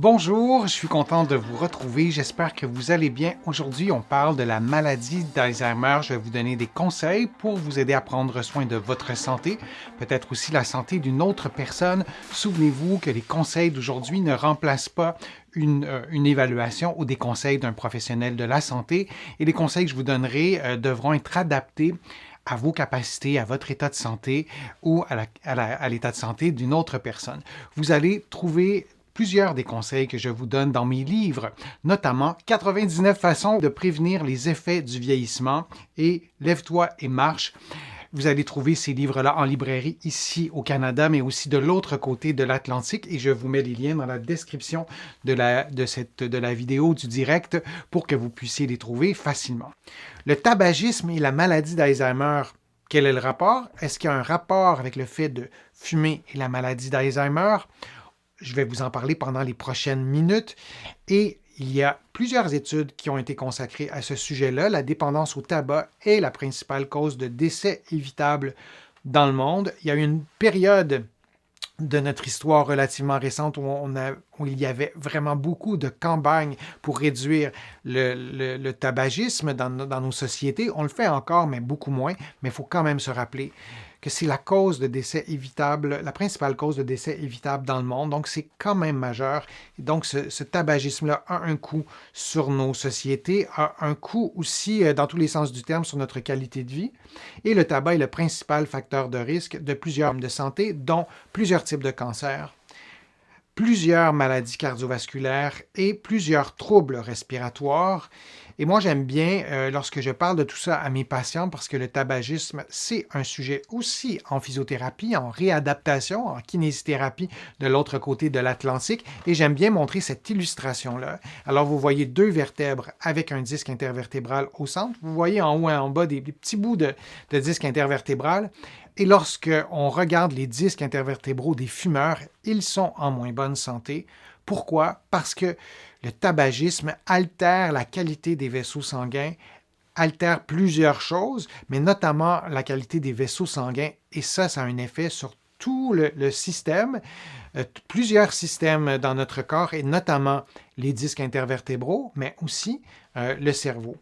Bonjour, je suis content de vous retrouver. J'espère que vous allez bien. Aujourd'hui, on parle de la maladie d'Alzheimer. Je vais vous donner des conseils pour vous aider à prendre soin de votre santé, peut-être aussi la santé d'une autre personne. Souvenez-vous que les conseils d'aujourd'hui ne remplacent pas une évaluation ou des conseils d'un professionnel de la santé. Et les conseils que je vous donnerai devront être adaptés à vos capacités, à votre état de santé ou à l'état de santé d'une autre personne. Vous allez trouver plusieurs des conseils que je vous donne dans mes livres, notamment 99 façons de prévenir les effets du vieillissement et Lève-toi et marche. Vous allez trouver ces livres-là en librairie ici au Canada, mais aussi de l'autre côté de l'Atlantique, et je vous mets les liens dans la description de la vidéo du direct pour que vous puissiez les trouver facilement. Le tabagisme et la maladie d'Alzheimer, quel est le rapport? Est-ce qu'il y a un rapport avec le fait de fumer et la maladie d'Alzheimer? Je vais vous en parler pendant les prochaines minutes. Et il y a plusieurs études qui ont été consacrées à ce sujet-là. La dépendance au tabac est la principale cause de décès évitable dans le monde. Il y a eu une période de notre histoire relativement récente où il y avait vraiment beaucoup de campagnes pour réduire le tabagisme dans nos sociétés. On le fait encore, mais beaucoup moins. Mais il faut quand même se rappeler que c'est la cause de décès évitable, la principale cause de décès évitable dans le monde. Donc, c'est quand même majeur. Et donc, ce tabagisme-là a un coût sur nos sociétés, a un coût aussi, dans tous les sens du terme, sur notre qualité de vie. Et le tabac est le principal facteur de risque de plusieurs problèmes de santé, dont plusieurs types de cancers, plusieurs maladies cardiovasculaires et plusieurs troubles respiratoires. Et moi, j'aime bien lorsque je parle de tout ça à mes patients parce que le tabagisme, c'est un sujet aussi en physiothérapie, en réadaptation, en kinésithérapie de l'autre côté de l'Atlantique. Et j'aime bien montrer cette illustration-là. Alors, vous voyez deux vertèbres avec un disque intervertébral au centre. Vous voyez en haut et en bas des petits bouts de disque intervertébral. Et lorsqu'on regarde les disques intervertébraux des fumeurs, ils sont en moins bonne santé. Pourquoi? Parce que le tabagisme altère la qualité des vaisseaux sanguins, altère plusieurs choses, mais notamment la qualité des vaisseaux sanguins. Et ça a un effet sur tout le système, plusieurs systèmes dans notre corps, et notamment les disques intervertébraux, mais aussi le cerveau.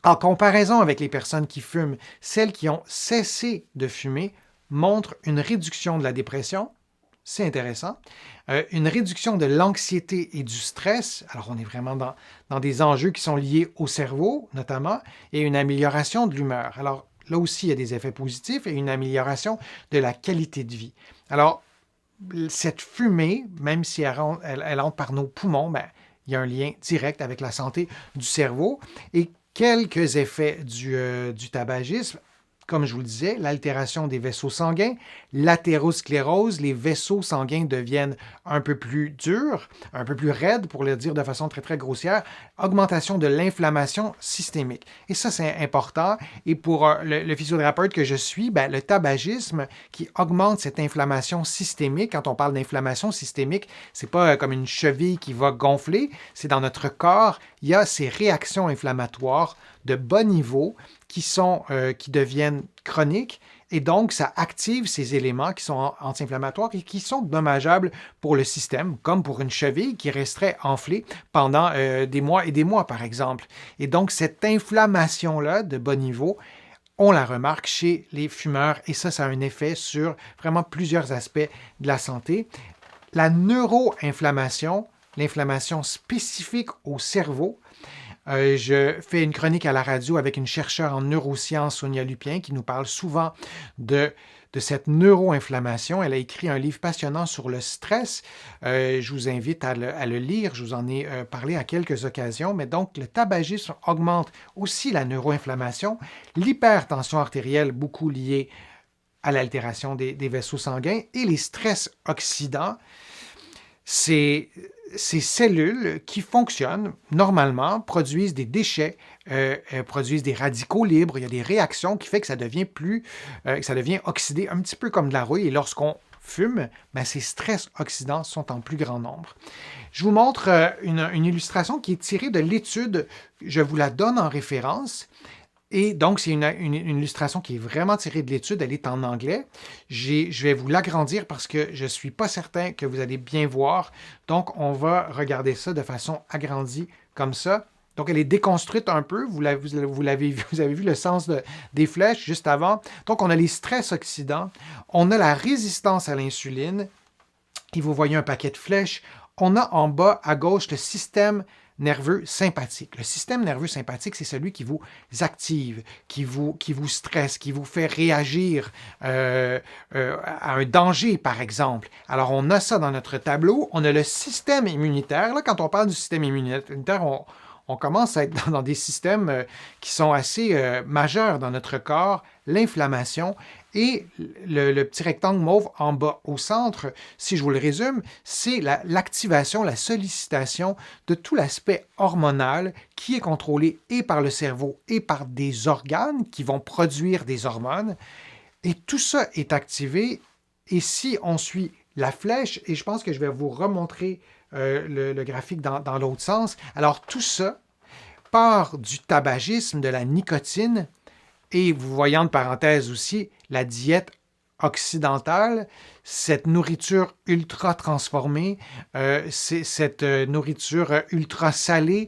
En comparaison avec les personnes qui fument, celles qui ont cessé de fumer montrent une réduction de la dépression, c'est intéressant, une réduction de l'anxiété et du stress, alors on est vraiment dans des enjeux qui sont liés au cerveau notamment, et une amélioration de l'humeur. Alors là aussi, il y a des effets positifs et une amélioration de la qualité de vie. Alors, cette fumée, même si elle entre par nos poumons, ben, il y a un lien direct avec la santé du cerveau. Et quelques effets du tabagisme, comme je vous le disais, l'altération des vaisseaux sanguins, l'athérosclérose, les vaisseaux sanguins deviennent un peu plus durs, un peu plus raides, pour le dire de façon très, très grossière, augmentation de l'inflammation systémique. Et ça, c'est important. Et pour le physiothérapeute que je suis, ben, le tabagisme qui augmente cette inflammation systémique, quand on parle d'inflammation systémique, c'est pas comme une cheville qui va gonfler, c'est dans notre corps, il y a ces réactions inflammatoires de bas niveau qui deviennent chroniques, et donc ça active ces éléments qui sont anti-inflammatoires et qui sont dommageables pour le système, comme pour une cheville qui resterait enflée pendant des mois et des mois, par exemple. Et donc cette inflammation-là de bas niveau, on la remarque chez les fumeurs, et ça a un effet sur vraiment plusieurs aspects de la santé. La neuroinflammation, l'inflammation spécifique au cerveau. Je fais une chronique à la radio avec une chercheure en neurosciences, Sonia Lupien, qui nous parle souvent de cette neuroinflammation. Elle a écrit un livre passionnant sur le stress. Je vous invite à le lire. Je vous en ai parlé à quelques occasions. Mais donc, le tabagisme augmente aussi la neuroinflammation. L'hypertension artérielle, beaucoup liée à l'altération des vaisseaux sanguins, et les stress oxydants. Ces cellules qui fonctionnent normalement produisent des déchets, produisent des radicaux libres. Il y a des réactions qui font que ça devient oxydé, un petit peu comme de la rouille. Et lorsqu'on fume, ben, ces stress oxydants sont en plus grand nombre. Je vous montre une illustration qui est tirée de l'étude. Je vous la donne en référence. Et donc, c'est une illustration qui est vraiment tirée de l'étude. Elle est en anglais. Je vais vous l'agrandir parce que je ne suis pas certain que vous allez bien voir. Donc, on va regarder ça de façon agrandie comme ça. Donc, elle est déconstruite un peu. Vous l'avez vu, vous avez vu le sens des flèches juste avant. Donc, on a les stress oxydants. On a la résistance à l'insuline. Et vous voyez un paquet de flèches. On a en bas à gauche le système nerveux sympathique. Le système nerveux sympathique, c'est celui qui vous active, qui vous stresse, qui vous fait réagir à un danger, par exemple. Alors, on a ça dans notre tableau. On a le système immunitaire. Là, quand on parle du système immunitaire, on commence à être dans des systèmes qui sont assez majeurs dans notre corps, l'inflammation et le petit rectangle mauve en bas au centre, si je vous le résume, c'est l'activation, la sollicitation de tout l'aspect hormonal qui est contrôlé et par le cerveau et par des organes qui vont produire des hormones. Et tout ça est activé et si on suit la flèche, et je pense que je vais vous remontrer le graphique dans l'autre sens. Alors, tout ça part du tabagisme, de la nicotine, et vous voyez en parenthèse aussi la diète occidentale, cette nourriture ultra transformée, cette nourriture ultra salée.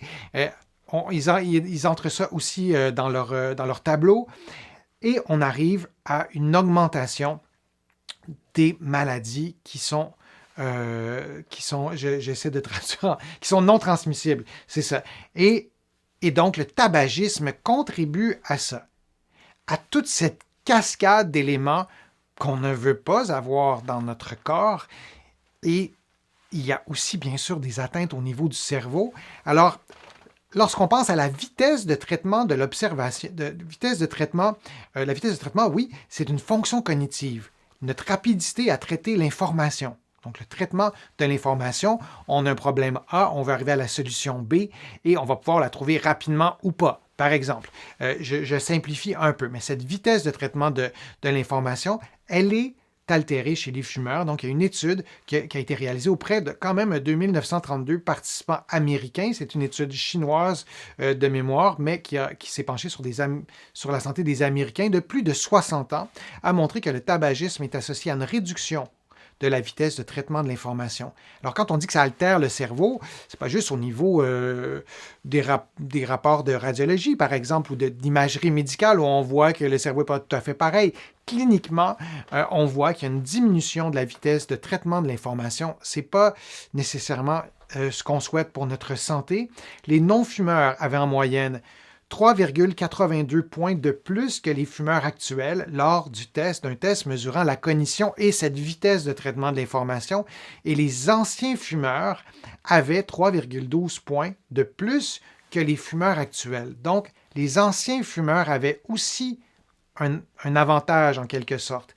Ils entrent ça aussi dans leur tableau, et on arrive à une augmentation des maladies qui sont j'essaie de traduire, qui sont non transmissibles. C'est ça. Et donc, le tabagisme contribue à ça, à toute cette cascade d'éléments qu'on ne veut pas avoir dans notre corps. Et il y a aussi, bien sûr, des atteintes au niveau du cerveau. Alors, lorsqu'on pense à la vitesse de traitement de l'observation, la vitesse de traitement, oui, c'est une fonction cognitive. Notre rapidité à traiter l'information. Donc, le traitement de l'information, on a un problème A, on va arriver à la solution B et on va pouvoir la trouver rapidement ou pas. Par exemple, je simplifie un peu, mais cette vitesse de traitement de l'information, elle est altérée chez les fumeurs. Donc, il y a une étude qui a été réalisée auprès de quand même 2932 participants américains. C'est une étude chinoise de mémoire, mais qui s'est penchée sur la santé des Américains de plus de 60 ans, a montré que le tabagisme est associé à une réduction de la vitesse de traitement de l'information. Alors, quand on dit que ça altère le cerveau, c'est pas juste au niveau des rapports de radiologie, par exemple, ou d'imagerie médicale, où on voit que le cerveau n'est pas tout à fait pareil. Cliniquement, on voit qu'il y a une diminution de la vitesse de traitement de l'information. Ce n'est pas nécessairement ce qu'on souhaite pour notre santé. Les non-fumeurs avaient en moyenne 3,82 points de plus que les fumeurs actuels lors d'un test mesurant la cognition et cette vitesse de traitement de l'information. Et les anciens fumeurs avaient 3,12 points de plus que les fumeurs actuels. Donc, les anciens fumeurs avaient aussi un avantage en quelque sorte.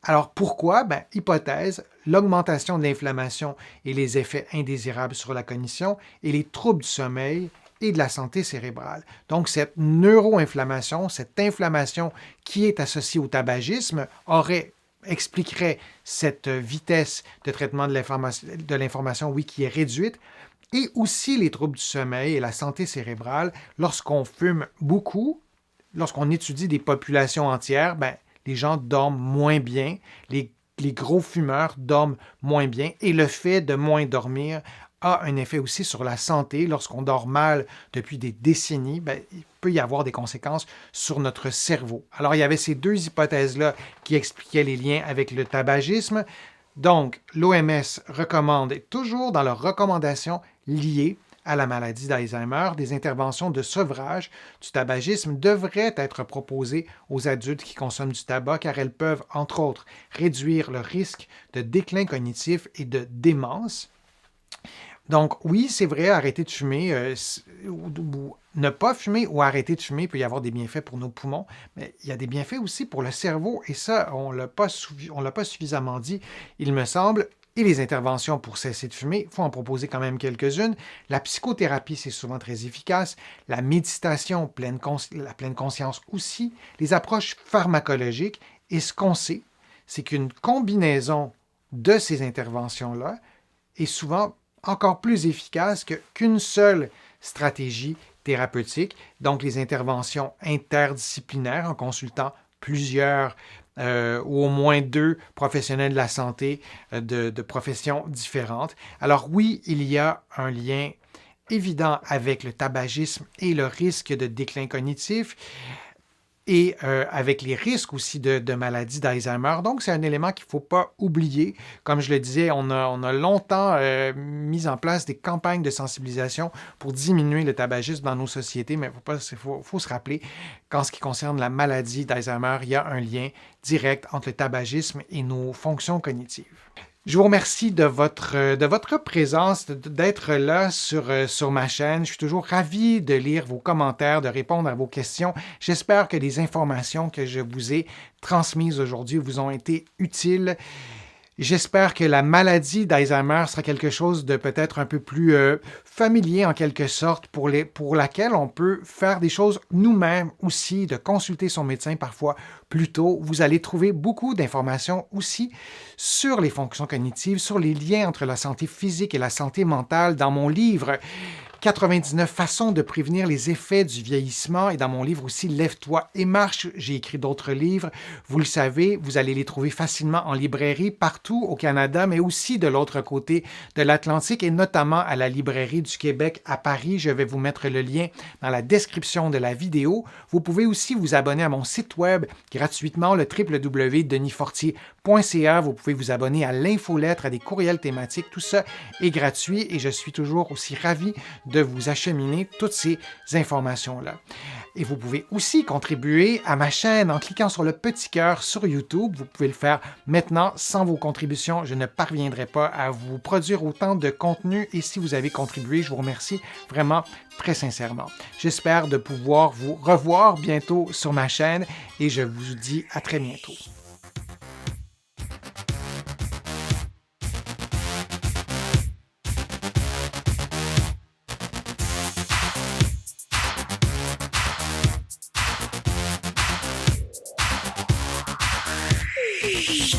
Alors pourquoi? Hypothèse, l'augmentation de l'inflammation et les effets indésirables sur la cognition et les troubles du sommeil et de la santé cérébrale. Donc, cette neuroinflammation, cette inflammation qui est associée au tabagisme expliquerait cette vitesse de traitement de l'information, oui, qui est réduite, et aussi les troubles du sommeil et la santé cérébrale. Lorsqu'on fume beaucoup, lorsqu'on étudie des populations entières, les gens dorment moins bien, les gros fumeurs dorment moins bien, et le fait de moins dormir a un effet aussi sur la santé. Lorsqu'on dort mal depuis des décennies, il peut y avoir des conséquences sur notre cerveau. Alors, il y avait ces deux hypothèses-là qui expliquaient les liens avec le tabagisme. Donc, l'OMS recommande, toujours dans leurs recommandations liées à la maladie d'Alzheimer, des interventions de sevrage du tabagisme devraient être proposées aux adultes qui consomment du tabac car elles peuvent, entre autres, réduire le risque de déclin cognitif et de démence. Donc, oui, c'est vrai, arrêter de fumer, ou ne pas fumer ou arrêter de fumer, il peut y avoir des bienfaits pour nos poumons, mais il y a des bienfaits aussi pour le cerveau, et ça, on ne l'a pas suffisamment dit, il me semble. Et les interventions pour cesser de fumer, il faut en proposer quand même quelques-unes. La psychothérapie, c'est souvent très efficace. La méditation, la pleine conscience aussi. Les approches pharmacologiques. Et ce qu'on sait, c'est qu'une combinaison de ces interventions-là est souvent encore plus efficace qu'une seule stratégies thérapeutiques, donc les interventions interdisciplinaires en consultant plusieurs ou au moins 2 professionnels de la santé de professions différentes. Alors oui, il y a un lien évident avec le tabagisme et le risque de déclin cognitif et avec les risques aussi de maladie d'Alzheimer. Donc, c'est un élément qu'il ne faut pas oublier. Comme je le disais, on a longtemps mis en place des campagnes de sensibilisation pour diminuer le tabagisme dans nos sociétés, mais il faut se rappeler qu'en ce qui concerne la maladie d'Alzheimer, il y a un lien direct entre le tabagisme et nos fonctions cognitives. Je vous remercie de votre présence, d'être là sur ma chaîne. Je suis toujours ravi de lire vos commentaires, de répondre à vos questions. J'espère que les informations que je vous ai transmises aujourd'hui vous ont été utiles. J'espère que la maladie d'Alzheimer sera quelque chose de peut-être un peu plus familier en quelque sorte pour laquelle on peut faire des choses nous-mêmes aussi, de consulter son médecin parfois plus tôt. Vous allez trouver beaucoup d'informations aussi sur les fonctions cognitives, sur les liens entre la santé physique et la santé mentale dans mon livre 99 façons de prévenir les effets du vieillissement et dans mon livre aussi Lève-toi et marche. J'ai écrit d'autres livres. Vous le savez, vous allez les trouver facilement en librairie partout au Canada, mais aussi de l'autre côté de l'Atlantique et notamment à la librairie du Québec à Paris. Je vais vous mettre le lien dans la description de la vidéo. Vous pouvez aussi vous abonner à mon site web gratuitement, le www.denisfortier.ca. Vous pouvez vous abonner à l'infolettre, à des courriels thématiques. Tout ça est gratuit et je suis toujours aussi ravi de vous acheminer toutes ces informations-là. Et vous pouvez aussi contribuer à ma chaîne en cliquant sur le petit cœur sur YouTube. Vous pouvez le faire maintenant. Sans vos contributions, je ne parviendrai pas à vous produire autant de contenu. Et si vous avez contribué, je vous remercie vraiment très sincèrement. J'espère de pouvoir vous revoir bientôt sur ma chaîne et je vous dis à très bientôt. Shh.